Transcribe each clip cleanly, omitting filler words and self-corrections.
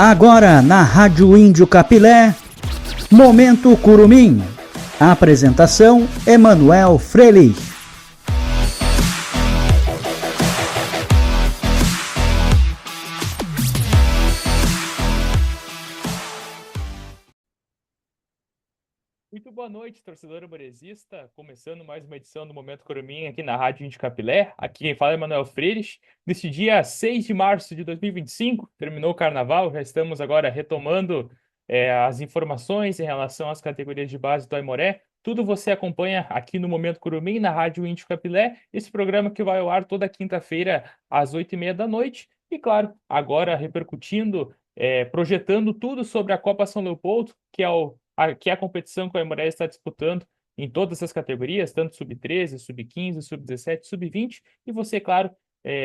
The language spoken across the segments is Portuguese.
Agora na Rádio Índio Capilé, Momento Curumim. Apresentação: Emanuel Freire. Muito boa noite, torcedor arboresista. Começando mais uma edição do Momento Curumim aqui na Rádio Índio Capilé. Aqui quem fala é Emanuel Freire. Neste dia 6 de março de 2025, terminou o Carnaval, já estamos agora retomando as informações em relação às categorias de base do Aimoré. Tudo você acompanha aqui no Momento Curumim, na Rádio Índio Capilé, esse programa que vai ao ar toda quinta-feira às 8h30 da noite. E claro, agora repercutindo, projetando tudo sobre a Copa São Leopoldo, que é a competição que o Aimoré está disputando em todas as categorias, tanto sub-13, sub-15, sub-17, sub-20, e você, claro,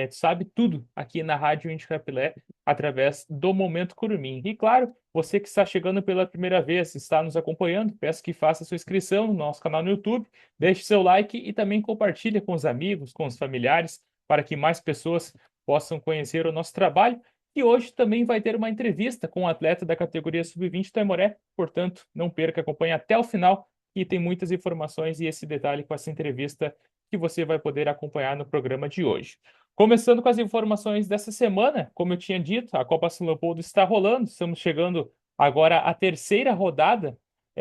sabe tudo aqui na Rádio Índio Capilé, através do Momento Curumim. E claro, você que está chegando pela primeira vez, está nos acompanhando, peço que faça sua inscrição no nosso canal no YouTube, deixe seu like e também compartilhe com os amigos, com os familiares, para que mais pessoas possam conhecer o nosso trabalho. E hoje também vai ter uma entrevista com um atleta da categoria sub-20 do Aimoré, portanto, não perca, acompanhe até o final, e tem muitas informações e esse detalhe com essa entrevista que você vai poder acompanhar no programa de hoje. Começando com as informações dessa semana, como eu tinha dito, a Copa São Leopoldo está rolando, estamos chegando agora à terceira rodada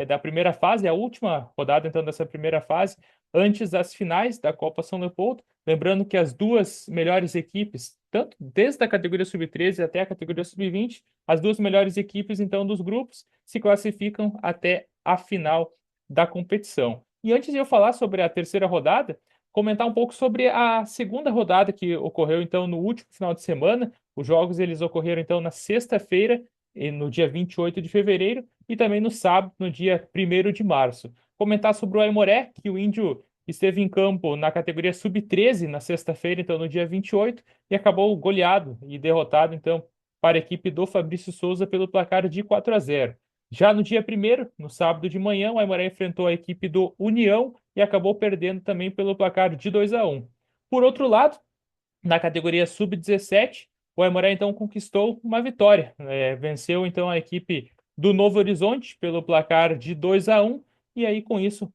da primeira fase, a última rodada então dessa primeira fase, antes das finais da Copa São Leopoldo. Lembrando que as duas melhores equipes, tanto desde a categoria sub-13 até a categoria sub-20, as duas melhores equipes, então, dos grupos, se classificam até a final da competição. E antes de eu falar sobre a terceira rodada, comentar um pouco sobre a segunda rodada que ocorreu, então, no último final de semana. Os jogos, eles ocorreram, então, na sexta-feira, no dia 28 de fevereiro, e também no sábado, no dia 1º de março. Comentar sobre o Aimoré, que o Índio esteve em campo na categoria sub-13 na sexta-feira, então no dia 28, e acabou goleado e derrotado, então, para a equipe do Fabrício Souza pelo placar de 4-0. Já no dia 1º, no sábado de manhã, o Aimoré enfrentou a equipe do União e acabou perdendo também pelo placar de 2-1. Por outro lado, na categoria sub-17, o Aimoré então conquistou uma vitória. Venceu então a equipe do Novo Horizonte pelo placar de 2-1, e aí com isso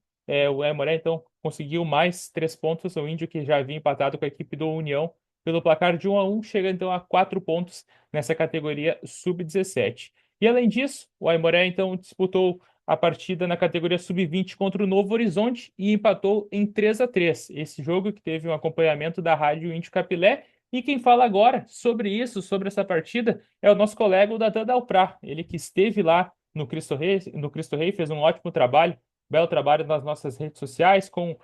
o Aimoré então conseguiu mais 3 pontos. O Índio, que já havia empatado com a equipe do União pelo placar de 1-1, chega então a 4 pontos nessa categoria sub-17. E além disso, o Aimoré então disputou a partida na categoria sub-20 contra o Novo Horizonte e empatou em 3-3. Esse jogo que teve um acompanhamento da Rádio Índio Capilé. E quem fala agora sobre isso, sobre essa partida, é o nosso colega, o Natan Dalprá. Ele que esteve lá no Cristo Rei, fez um ótimo trabalho, belo trabalho nas nossas redes sociais, com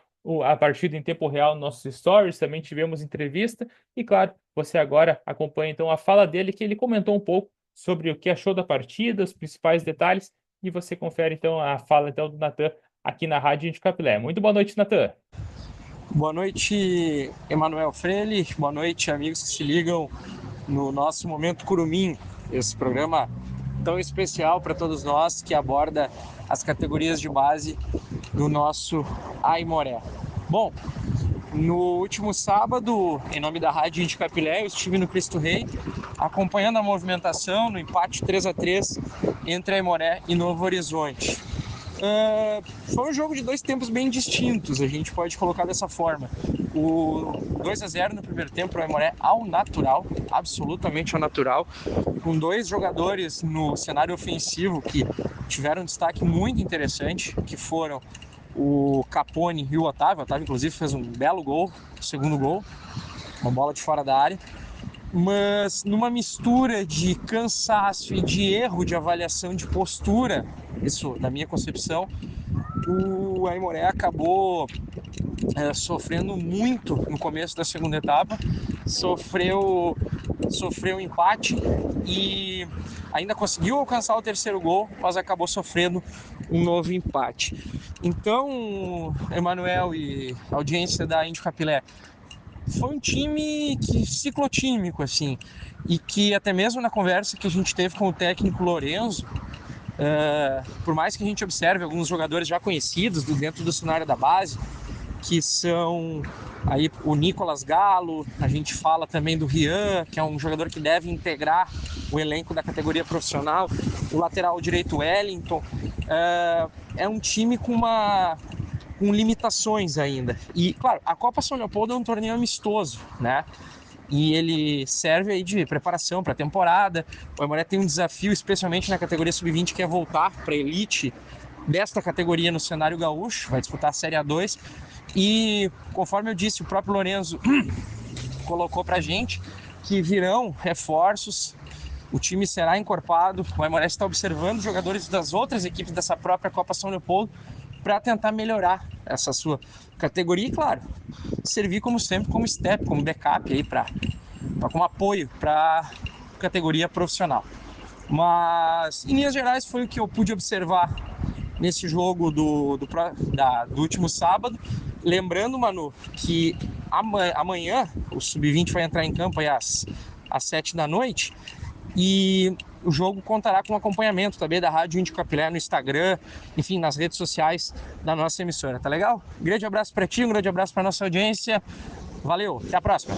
a partida em tempo real nos nossos stories, também tivemos entrevista. E claro, você agora acompanha então a fala dele, que ele comentou um pouco sobre o que achou da partida, os principais detalhes, e você confere então a fala então do Natan aqui na Rádio Índio Capilé. Muito boa noite, Natan. Boa noite, Emanuel Freire. Boa noite, amigos que se ligam no nosso Momento Curumim, esse programa tão especial para todos nós, que aborda as categorias de base do nosso Aimoré. Bom, no último sábado, em nome da Rádio Índio Capilé, eu estive no Cristo Rei, acompanhando a movimentação no empate 3-3 entre Aimoré e Novo Horizonte. Foi um jogo de dois tempos bem distintos, a gente pode colocar dessa forma. O 2-0 no primeiro tempo, o Aimoré ao natural, absolutamente ao natural, com dois jogadores no cenário ofensivo que tiveram um destaque muito interessante, que foram o Capone e o Otávio. O Otávio, inclusive, fez um belo gol, o segundo gol, uma bola de fora da área. Mas numa mistura de cansaço e de erro de avaliação de postura, isso na minha concepção, o Aimoré acabou sofrendo muito no começo da segunda etapa, sofreu um empate e ainda conseguiu alcançar o terceiro gol, mas acabou sofrendo um novo empate. Então, Emanuel e audiência da Índio Capilé, foi um time ciclotímico, assim, e que até mesmo na conversa que a gente teve com o técnico Lorenzo, por mais que a gente observe alguns jogadores já conhecidos dentro do cenário da base, que são aí o Nicolas Galo, a gente fala também do Rian, que é um jogador que deve integrar o elenco da categoria profissional, o lateral direito Wellington. É um time com limitações ainda. E, claro, a Copa São Leopoldo é um torneio amistoso, né? E ele serve aí de preparação para a temporada. O Aimoré tem um desafio, especialmente na categoria sub-20, que é voltar para a elite desta categoria no cenário gaúcho, vai disputar a Série A2. E, conforme eu disse, o próprio Lorenzo colocou para a gente que virão reforços, o time será encorpado, o Aimoré está observando jogadores das outras equipes dessa própria Copa São Leopoldo para tentar melhorar essa sua categoria e, claro, servir como sempre como step, como backup aí como apoio para a categoria profissional. Mas, em linhas gerais, foi o que eu pude observar nesse jogo do último sábado. Lembrando, Manu, que amanhã o Sub-20 vai entrar em campo aí às 7 da noite e o jogo contará com acompanhamento também da Rádio Índio Capilé no Instagram, enfim, nas redes sociais da nossa emissora, tá legal? Um grande abraço para ti, um grande abraço para nossa audiência. Valeu, até a próxima.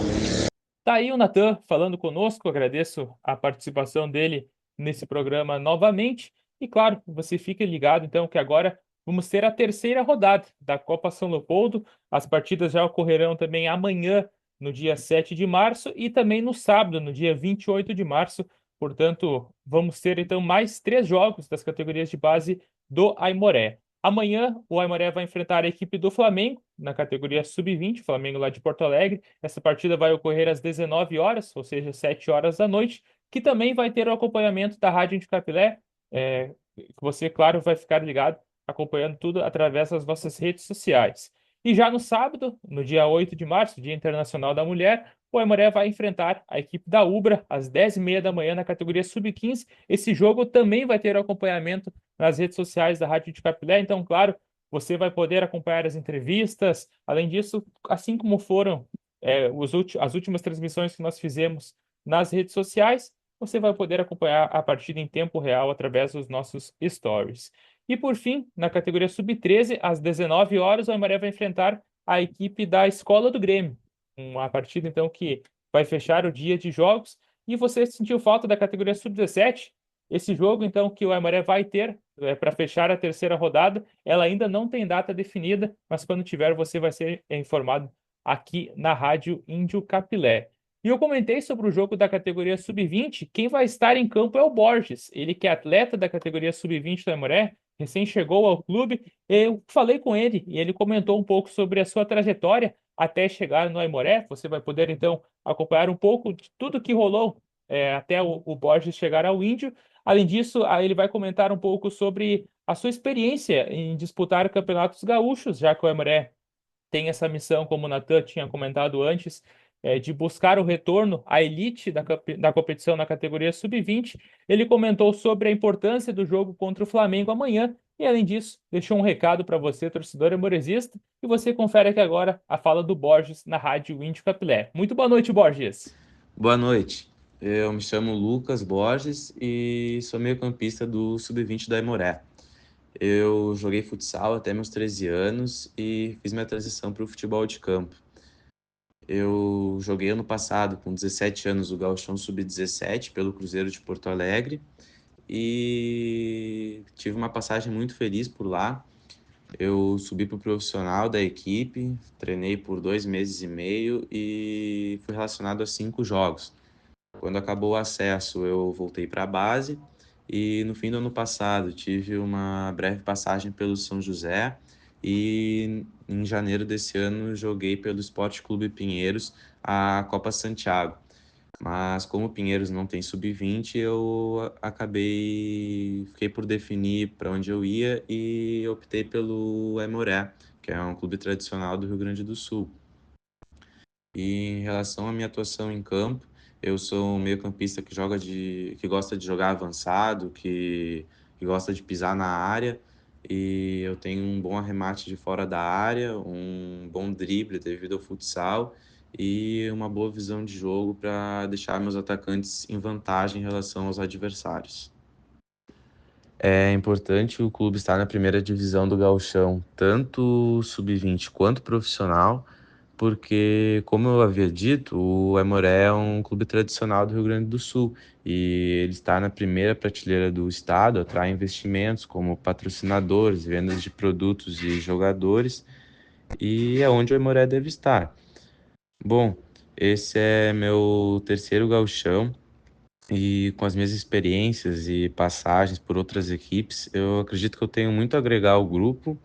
Tá aí o Natan falando conosco, agradeço a participação dele nesse programa novamente. E claro, você fica ligado então que agora vamos ter a terceira rodada da Copa São Leopoldo. As partidas já ocorrerão também amanhã, no dia 7 de março, e também no sábado, no dia 28 de março. Portanto, vamos ter então mais 3 jogos das categorias de base do Aimoré. Amanhã, o Aimoré vai enfrentar a equipe do Flamengo, na categoria Sub-20, Flamengo lá de Porto Alegre. Essa partida vai ocorrer às 19 horas, ou seja, 7 horas da noite, que também vai ter o acompanhamento da Rádio de Capilé. Você, claro, vai ficar ligado, acompanhando tudo através das nossas redes sociais. E já no sábado, no dia 8 de março, Dia Internacional da Mulher, o Aimoré vai enfrentar a equipe da Ubra às 10h30 da manhã na categoria Sub-15. Esse jogo também vai ter o acompanhamento nas redes sociais da Rádio de Capilé. Então, claro, você vai poder acompanhar as entrevistas. Além disso, assim como foram as últimas transmissões que nós fizemos nas redes sociais, você vai poder acompanhar a partida em tempo real através dos nossos stories. E por fim, na categoria Sub-13, às 19 horas, o Aimoré vai enfrentar a equipe da Escola do Grêmio. Uma partida, então, que vai fechar o dia de jogos. E você sentiu falta da categoria Sub-17? Esse jogo, então, que o Aimoré vai ter para fechar a terceira rodada, ela ainda não tem data definida, mas quando tiver, você vai ser informado aqui na Rádio Índio Capilé. E eu comentei sobre o jogo da categoria Sub-20. Quem vai estar em campo é o Borges, ele que é atleta da categoria Sub-20 do Aimoré, recém chegou ao clube. Eu falei com ele e ele comentou um pouco sobre a sua trajetória até chegar no Aimoré. Você vai poder, então, acompanhar um pouco de tudo que rolou até o Borges chegar ao Índio. Além disso, ele vai comentar um pouco sobre a sua experiência em disputar campeonatos gaúchos, já que o Aimoré tem essa missão, como o Natan tinha comentado antes, de buscar o retorno à elite da competição na categoria Sub-20. Ele comentou sobre a importância do jogo contra o Flamengo amanhã e, além disso, deixou um recado para você, torcedor amoresista, e você confere aqui agora a fala do Borges na Rádio Índio Capilé. Muito boa noite, Borges. Boa noite. Eu me chamo Lucas Borges e sou meio-campista do Sub-20 da Aimoré. Eu joguei futsal até meus 13 anos e fiz minha transição para o futebol de campo. Eu joguei ano passado, com 17 anos, o Gauchão Sub-17 pelo Cruzeiro de Porto Alegre e tive uma passagem muito feliz por lá. Eu subi para o profissional da equipe, treinei por 2 meses e meio e fui relacionado a 5 jogos. Quando acabou o acesso, eu voltei para a base e no fim do ano passado tive uma breve passagem pelo São José e em janeiro desse ano joguei pelo Esporte Clube Pinheiros a Copa Santiago. Mas como o Pinheiros não tem sub-20, fiquei por definir para onde eu ia e optei pelo Aimoré, que é um clube tradicional do Rio Grande do Sul. E em relação à minha atuação em campo, eu sou um meio-campista que gosta de jogar avançado, que gosta de pisar na área, e eu tenho um bom arremate de fora da área, um bom drible devido ao futsal e uma boa visão de jogo para deixar meus atacantes em vantagem em relação aos adversários. É importante o clube estar na primeira divisão do Gauchão, tanto sub-20 quanto profissional, porque, como eu havia dito, o Aimoré é um clube tradicional do Rio Grande do Sul e ele está na primeira prateleira do estado, atrai investimentos como patrocinadores, vendas de produtos e jogadores, e é onde o Aimoré deve estar. Bom, esse é meu terceiro gauchão e com as minhas experiências e passagens por outras equipes, eu acredito que eu tenho muito a agregar ao grupo.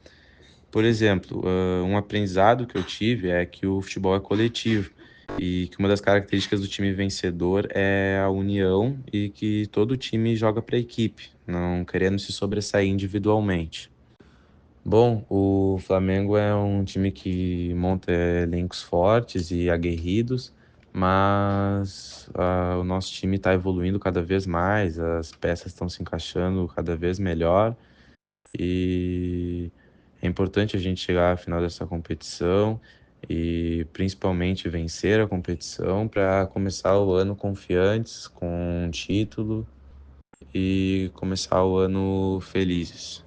Por exemplo, um aprendizado que eu tive é que o futebol é coletivo e que uma das características do time vencedor é a união e que todo time joga para a equipe, não querendo se sobressair individualmente. Bom, o Flamengo é um time que monta elencos fortes e aguerridos, mas o nosso time está evoluindo cada vez mais, as peças estão se encaixando cada vez melhor e é importante a gente chegar à final dessa competição e principalmente vencer a competição para começar o ano confiantes, com um título e começar o ano felizes.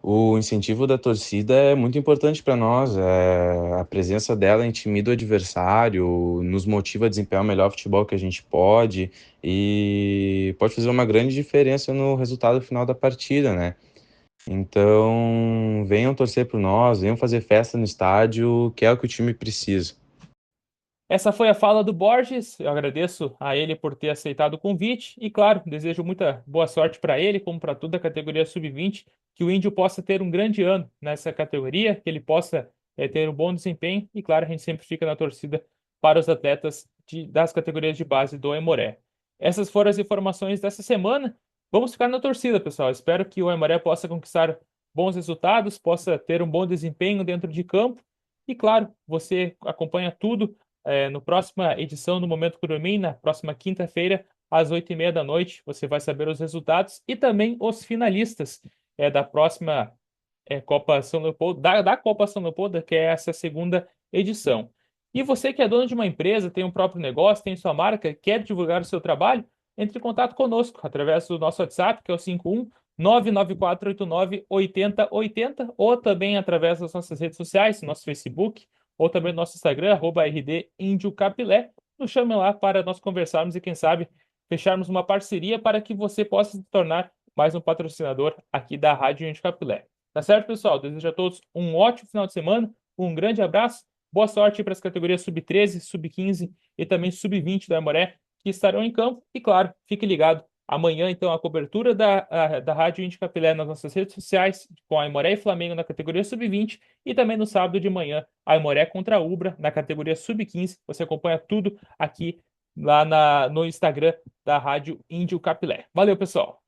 O incentivo da torcida é muito importante para nós. A presença dela intimida o adversário, nos motiva a desempenhar o melhor futebol que a gente pode e pode fazer uma grande diferença no resultado final da partida, né? Então, venham torcer por nós, venham fazer festa no estádio, que é o que o time precisa. Essa foi a fala do Borges. Eu agradeço a ele por ter aceitado o convite e, claro, desejo muita boa sorte para ele, como para toda a categoria sub-20, que o Índio possa ter um grande ano nessa categoria, que ele possa ter um bom desempenho e, claro, a gente sempre fica na torcida para os atletas das categorias de base do Aimoré. Essas foram as informações dessa semana. Vamos ficar na torcida, pessoal. Espero que o Aimoré possa conquistar bons resultados, possa ter um bom desempenho dentro de campo. E, claro, você acompanha tudo no próxima edição do Momento Curumim, na próxima quinta-feira, às 8h30 da noite, você vai saber os resultados e também os finalistas da próxima Copa São Leopoldo, da Copa São Leopoldo, que é essa segunda edição. E você que é dono de uma empresa, tem um próprio negócio, tem sua marca, quer divulgar o seu trabalho, entre em contato conosco através do nosso WhatsApp, que é o 51 99489 8080, ou também através das nossas redes sociais, nosso Facebook, ou também no nosso Instagram, @RDIndioCapilé. Nos chame lá para nós conversarmos e, quem sabe, fecharmos uma parceria para que você possa se tornar mais um patrocinador aqui da Rádio Índio Capilé. Tá certo, pessoal? Desejo a todos um ótimo final de semana, um grande abraço, boa sorte para as categorias sub-13, sub-15 e também sub-20 da Aimoré, que estarão em campo. E, claro, fique ligado. Amanhã, então, a cobertura da Rádio Índio Capilé nas nossas redes sociais, com a Aimoré e Flamengo na categoria sub-20, e também no sábado de manhã, a Aimoré contra a Ubra na categoria sub-15. Você acompanha tudo aqui lá no Instagram da Rádio Índio Capilé. Valeu, pessoal!